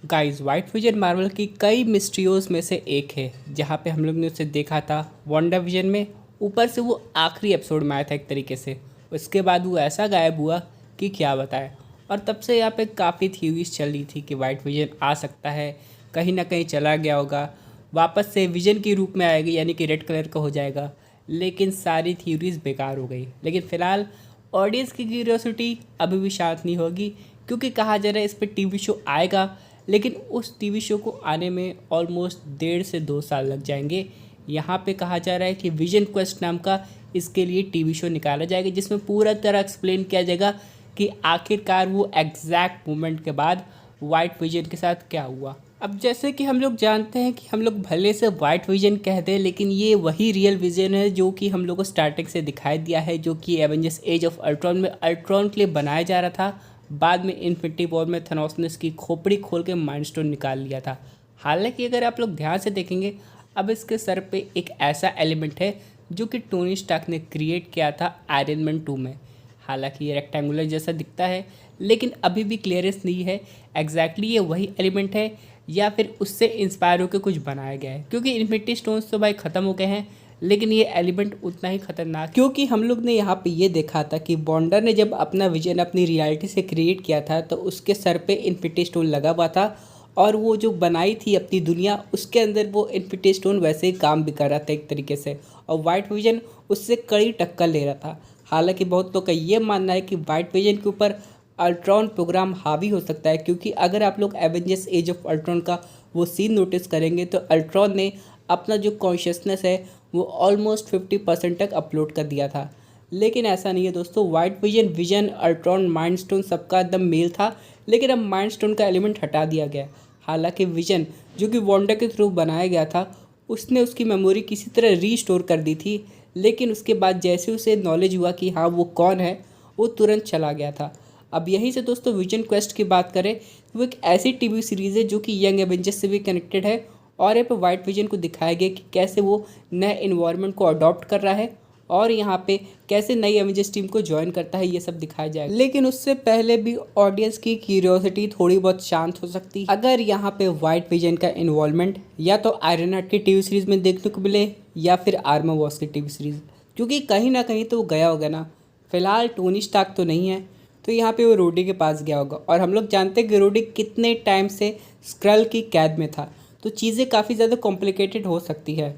Guys white vision Marvel की कई मिस्ट्रियोज में से एक है जहाँ पे हम लोग ने उसे देखा था वांडा विजन में। ऊपर से वो आखिरी एपिसोड में आया था एक तरीके से। उसके बाद वो ऐसा गायब हुआ कि क्या बताएं। और तब से यहाँ पे काफ़ी थ्योरीज चल रही थी कि वाइट विजन आ सकता है, कहीं ना कहीं चला गया होगा, वापस से विजन के रूप में आएगा यानी कि रेड कलर का हो जाएगा। लेकिन सारी थ्योरीज बेकार हो गई। लेकिन फ़िलहाल ऑडियंस की क्यूरियोसिटी अभी भी शांत नहीं होगी, क्योंकि कहा जा रहा है इस पर टीवी शो आएगा, लेकिन उस टीवी शो को आने में ऑलमोस्ट 1.5 से 2 साल लग जाएंगे। यहाँ पे कहा जा रहा है कि विजन क्वेस्ट नाम का इसके लिए टीवी शो निकाला जाएगा, जिसमें पूरा तरह एक्सप्लेन किया जाएगा कि आखिरकार वो एग्जैक्ट मोमेंट के बाद वाइट विजन के साथ क्या हुआ। अब जैसे कि हम लोग जानते हैं कि हम लोग भले से वाइट विजन कहते हैं, लेकिन ये वही रियल विजन है जो कि हम लोग को स्टार्टिंग से दिखाई दिया है, जो कि एवेंजर्स एज ऑफ अल्ट्रॉन में अल्ट्रॉन के लिए बनाया जा रहा था। बाद में इन्फिनिटी वॉर में थैनोस ने इसकी खोपड़ी खोल के माइंड स्टोन निकाल लिया था। हालांकि अगर आप लोग ध्यान से देखेंगे, अब इसके सर पे एक ऐसा एलिमेंट है जो कि टोनी स्टार्क ने क्रिएट किया था आयरन मैन 2 में। हालांकि ये रेक्टेंगुलर जैसा दिखता है, लेकिन अभी भी क्लियरेंस नहीं है एग्जैक्टली ये वही एलिमेंट है या फिर उससे इंस्पायर होकर कुछ बनाया गया है। क्योंकि इन्फिनिटी स्टोन्स तो भाई ख़त्म हो गए हैं, लेकिन ये एलिमेंट उतना ही खतरनाक, क्योंकि हम लोग ने यहाँ पे ये देखा था कि बॉन्डर ने जब अपना विजन अपनी रियलिटी से क्रिएट किया था तो उसके सर पे इन्फिनिटी स्टोन लगा हुआ था, और वो जो बनाई थी अपनी दुनिया उसके अंदर वो इन्फिनिटी स्टोन वैसे ही काम भी कर रहा था एक तरीके से, और वाइट विजन उससे कड़ी टक्कर ले रहा था। हालांकि बहुत लोग का ये मानना है कि वाइट विजन के ऊपर अल्ट्रॉन प्रोग्राम हावी हो सकता है, क्योंकि अगर आप लोग एवेंजर्स एज ऑफ अल्ट्रॉन का वो सीन नोटिस करेंगे तो अल्ट्रॉन ने अपना जो कॉन्शियसनेस है वो ऑलमोस्ट 50% तक अपलोड कर दिया था। लेकिन ऐसा नहीं है दोस्तों, white vision, vision, Ultron, mind stone सबका एकदम मेल था, लेकिन अब माइंड स्टोन का एलिमेंट हटा दिया गया। हालांकि विजन जो कि वांडा के थ्रू बनाया गया था, उसने उसकी मेमोरी किसी तरह रीस्टोर कर दी थी, लेकिन उसके बाद जैसे उसे नॉलेज हुआ कि हाँ वो कौन है, वो तुरंत चला गया था। अब यहीं से दोस्तों विजन क्वेस्ट की बात करें तो वो एक ऐसी टीवी सीरीज़ है जो कि यंग एवेंजर्स से भी कनेक्टेड है, और यहाँ पे वाइट विजन को दिखाया गया कि कैसे वो नए इन्वायरमेंट को अडॉप्ट कर रहा है और यहाँ पे कैसे नई एवेंजर्स टीम को ज्वाइन करता है, ये सब दिखाया जाएगा। लेकिन उससे पहले भी ऑडियंस की क्यूरियोसिटी थोड़ी बहुत शांत हो सकती है अगर यहाँ पे वाइट विजन का इन्वॉल्वमेंट या तो आयरन हार्ट की टीवी सीरीज़ में देखने को मिले या फिर आर्मर वॉर्स की टीवी सीरीज़, क्योंकि कहीं ना कहीं तो वो गया होगा ना। फिलहाल टोनी स्टार्क तो नहीं है, तो यहाँ पे वो रोडी के पास गया होगा, और हम लोग जानते हैं कि रोडी कितने टाइम से स्क्रल की कैद में था, तो चीज़ें काफ़ी ज़्यादा कॉम्प्लिकेटेड हो सकती है।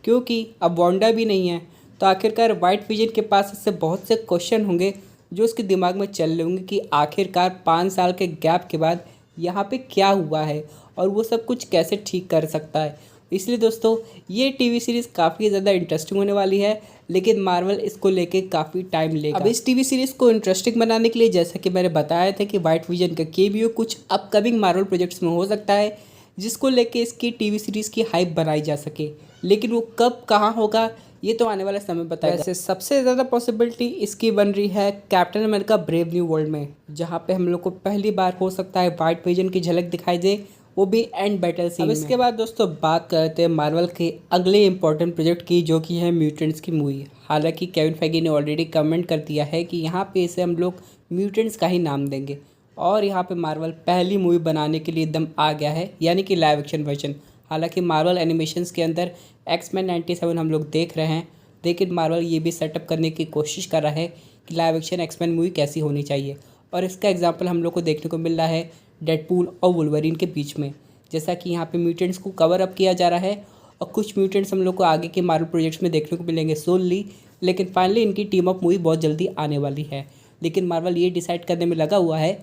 क्योंकि अब वांडा भी नहीं है, तो आखिरकार वाइट विजन के पास इससे बहुत से क्वेश्चन होंगे जो उसके दिमाग में चल रहे होंगे कि आखिरकार 5 साल के गैप के बाद यहाँ पे क्या हुआ है और वो सब कुछ कैसे ठीक कर सकता है। इसलिए दोस्तों ये टीवी सीरीज़ काफ़ी ज़्यादा इंटरेस्टिंग होने वाली है, लेकिन मार्वल इसको लेके काफ़ी टाइम लेगा। अब इस टीवी सीरीज़ को इंटरेस्टिंग बनाने के लिए जैसा कि मैंने बताया था कि वाइट विजन का केमियो कुछ अपकमिंग मार्वल प्रोजेक्ट्स में हो सकता है, जिसको लेके इसकी टीवी सीरीज़ की हाइप बनाई जा सके। लेकिन वो कब कहाँ होगा ये तो आने वाला समय बताएगा। वैसे सबसे ज़्यादा पॉसिबिलिटी इसकी बन रही है captain America brave new world में, जहाँ पे हम लोग को पहली बार हो सकता है वाइट विजन की झलक दिखाई दे, वो भी एंड बैटल सीन में। इसके बाद दोस्तों बात करते हैं मार्वल के अगले इंपॉर्टेंट प्रोजेक्ट की, जो कि है म्यूटेंट्स की मूवी। हालांकि केविन फेगी ने ऑलरेडी कमेंट कर दिया है कि यहाँ पे इसे हम लोग म्यूटेंट्स का ही नाम देंगे, और यहाँ पे मार्वल पहली मूवी बनाने के लिए एकदम आ गया है, यानी कि लाइव एक्शन वर्जन। हालांकि मार्वल एनिमेशंस के अंदर एक्समैन 97 हम लोग देख रहे हैं, लेकिन मार्वल ये भी सेटअप करने की कोशिश कर रहा है कि लाइव एक्शन एक्समैन मूवी कैसी होनी चाहिए, और इसका एग्जांपल हम लोग को देखने को मिल रहा है डेडपूल और वुल्वरीन के बीच में। जैसा कि यहाँ पे म्यूटेंट्स को कवर अप किया जा रहा है, और कुछ म्यूटेंट्स हम लोग को आगे के मार्वल प्रोजेक्ट्स में देखने को मिलेंगे सोनली, लेकिन फाइनली इनकी टीम अप मूवी बहुत जल्दी आने वाली है। लेकिन मार्वल ये डिसाइड करने में लगा हुआ है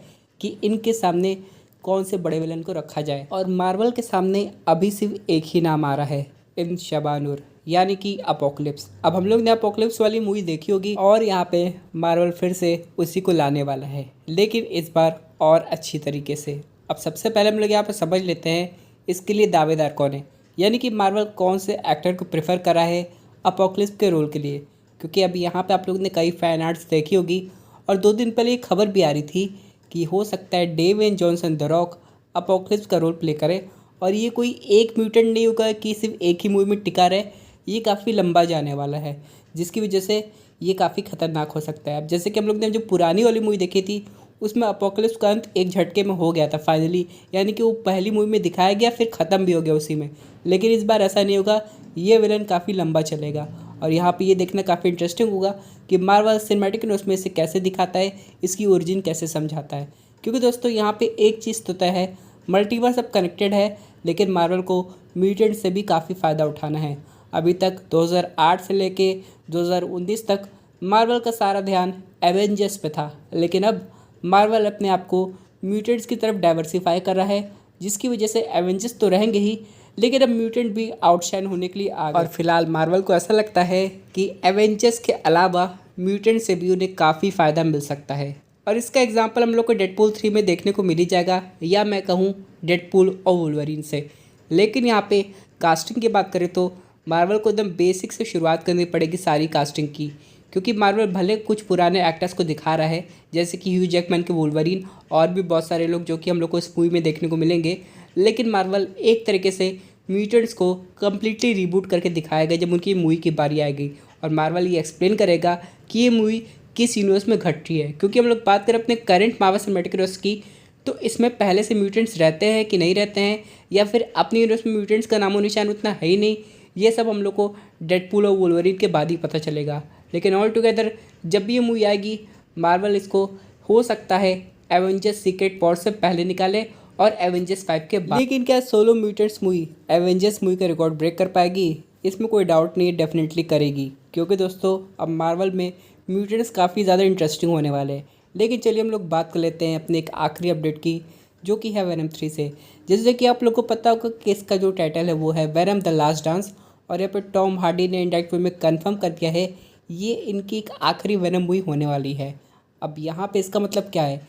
कि इनके सामने कौन से बड़े विलन को रखा जाए, और मार्वल के सामने अभी सिर्फ एक ही नाम आ रहा है, इन शबानूर, यानी कि अपोकलिप्स। अब हम लोग ने अपोकलिप्स वाली मूवी देखी होगी, और यहाँ पे मार्वल फिर से उसी को लाने वाला है, लेकिन इस बार और अच्छी तरीके से। अब सबसे पहले हम लोग यहाँ पे समझ लेते हैं इसके लिए दावेदार कौन है, यानी कि मार्वल कौन से एक्टर को प्रेफर करा है अपोकलिप्स के रोल के लिए। क्योंकि अभी यहाँ पे आप लोग ने कई फैन आर्ट्स देखी होगी, और 2 दिन पहले एक खबर भी आ रही थी कि हो सकता है डेवेन जॉनसन द रॉक अपोकलिप्स का रोल प्ले करे, और ये कोई एक म्यूटेंट नहीं होगा कि सिर्फ एक ही मूवी में टिका रहे, ये काफ़ी लंबा जाने वाला है, जिसकी वजह से ये काफ़ी खतरनाक हो सकता है। अब जैसे कि हम लोग ने जो पुरानी वाली मूवी देखी थी उसमें अपोकलिप्स का अंत एक झटके में हो गया था फाइनली, यानी कि वो पहली मूवी में दिखाया गया फिर ख़त्म भी हो गया उसी में। लेकिन इस बार ऐसा नहीं होगा, ये विलन काफ़ी लंबा चलेगा और यहाँ पे ये देखना काफ़ी इंटरेस्टिंग होगा कि मार्वल सिनेमैटिक यूनिवर्स में इसे कैसे दिखाता है, इसकी ओरिजिन कैसे समझाता है। क्योंकि दोस्तों यहाँ पे एक चीज़ तो तय है, मल्टीवर्स अब कनेक्टेड है, लेकिन मार्वल को म्यूटेंट से भी काफ़ी फ़ायदा उठाना है। अभी तक 2008 से लेके 2019 तक मार्वल का सारा ध्यान एवेंजर्स पे था, लेकिन अब मार्वल अपने आप को म्यूटेंट्स की तरफ डाइवर्सिफाई कर रहा है, जिसकी वजह से एवेंजर्स तो रहेंगे ही, लेकिन अब म्यूटेंट भी आउटशाइन होने के लिए आ गए। और फिलहाल मार्वल को ऐसा लगता है कि एवेंजर्स के अलावा म्यूटेंट से भी उन्हें काफ़ी फ़ायदा मिल सकता है। और इसका एग्जांपल हम लोग को डेडपूल 3 में देखने को मिल ही जाएगा, या मैं कहूँ डेडपूल और वुल्वरीन से। लेकिन यहाँ पे कास्टिंग की बात करें तो मार्वल को एकदम बेसिक से शुरुआत करनी पड़ेगी सारी कास्टिंग की, क्योंकि मार्वल भले कुछ पुराने एक्टर्स को दिखा रहा है, जैसे कि ह्यू जैकमैन के वुल्वरीन और भी बहुत सारे लोग जो कि हम लोग को इस मूवी में देखने को मिलेंगे, लेकिन मार्वल एक तरीके से म्यूटेंट्स को कम्प्लीटली रिबूट करके दिखाएगा जब उनकी मूवी की बारी आएगी। और मार्वल ये एक्सप्लेन करेगा कि ये मूवी किस यूनिवर्स में घट रही है। क्योंकि हम लोग बात करें अपने करंट मार्वल सिनेमैटिक यूनिवर्स की, तो इसमें पहले से म्यूटेंट्स रहते हैं कि नहीं रहते हैं, या फिर अपने यूनिवर्स में म्यूटेंट्स का नामो निशान उतना है ही नहीं, ये सब हम लोग को डेडपूल और वुल्वरीन के बाद ही पता चलेगा। लेकिन ऑल टुगेदर जब भी ये मूवी आएगी, मार्वल इसको हो सकता है एवेंजर्स सीक्रेट वॉर से पहले निकाले और एवेंजर्स 5 के बाद। लेकिन क्या solo mutants movie Avengers movie का रिकॉर्ड ब्रेक कर पाएगी? इसमें कोई डाउट नहीं, डेफिनेटली करेगी। क्योंकि दोस्तों अब मार्वल में म्यूटेंट्स काफ़ी ज़्यादा इंटरेस्टिंग होने वाले हैं। लेकिन चलिए हम लोग बात कर लेते हैं अपने एक आखिरी अपडेट की, जो कि है वेनम 3 से। जैसे कि आप लोग को पता होगा कि इसका जो टाइटल है वो है वेनम द लास्ट डांस, और यहाँ पर टॉम हार्डी ने इंडायरेक्ट वे में कंफर्म कर दिया है ये इनकी एक आखिरी वेनम मूवी होने वाली है। अब यहाँ पे इसका मतलब क्या है?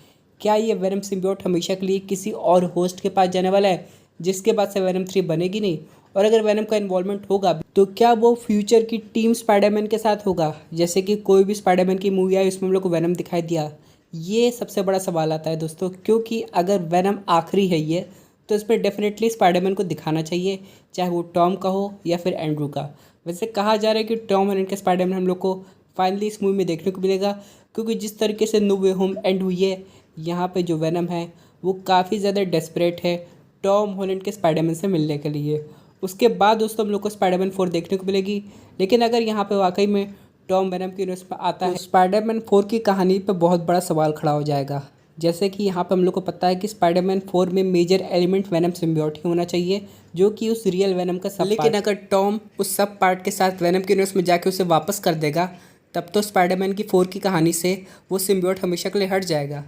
क्या ये वेनम सिम्बियोट हमेशा के लिए किसी और होस्ट के पास जाने वाला है, जिसके बाद से वेनम 3 बनेगी नहीं? और अगर वेनम का इन्वॉल्वमेंट होगा तो क्या वो फ्यूचर की टीम स्पाइडरमैन के साथ होगा? जैसे कि कोई भी स्पाइडरमैन की मूवी आई उसमें हम लोग को वेनम दिखाई दिया। ये सबसे बड़ा सवाल आता है दोस्तों, क्योंकि अगर वेनम आखिरी है ये, तो इस पर डेफिनेटली स्पाइडरमैन को दिखाना चाहिए, चाहे वो टॉम का हो या फिर एंड्रू का। वैसे कहा जा रहा है कि टॉम हॉलैंड के स्पाइडरमैन हम लोग को फाइनली इस मूवी में देखने को मिलेगा, क्योंकि जिस तरीके से नो वे होम एंड हुई है, यहाँ पे जो वेनम है वो काफ़ी ज़्यादा डेस्परेट है टॉम हॉलैंड के स्पाइडरमैन से मिलने के लिए। उसके बाद दोस्तों हम लोग को स्पाइडरमैन 4 देखने को मिलेगी। लेकिन अगर यहाँ पे वाकई में टॉम वेनम के यूनिवर्स में आता है, स्पाइडरमैन 4 की कहानी पे बहुत बड़ा सवाल खड़ा हो जाएगा। जैसे कि यहाँ पे हम लोग को पता है कि स्पाइडरमैन 4 में मेजर एलिमेंट वेनम सिम्बियोट ही होना चाहिए, जो कि उस रियल वेनम का सब। लेकिन अगर टॉम उस सब पार्ट के साथ वेनम के यूनिवर्स में जाके उसे वापस कर देगा, तब तो स्पाइडरमैन की 4 की कहानी से वो सिम्बियोट हमेशा के लिए हट जाएगा।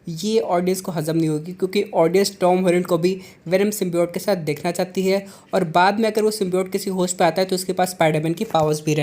ये ऑडियंस को हजम नहीं होगी, क्योंकि ऑडियंस टॉम हॉलैंड को भी वेनम सिम्बियोट के साथ देखना चाहती है, और बाद में अगर वो सिम्बियोट किसी होस्ट पे आता है तो उसके पास स्पाइडरमैन की पावर्स भी रहें।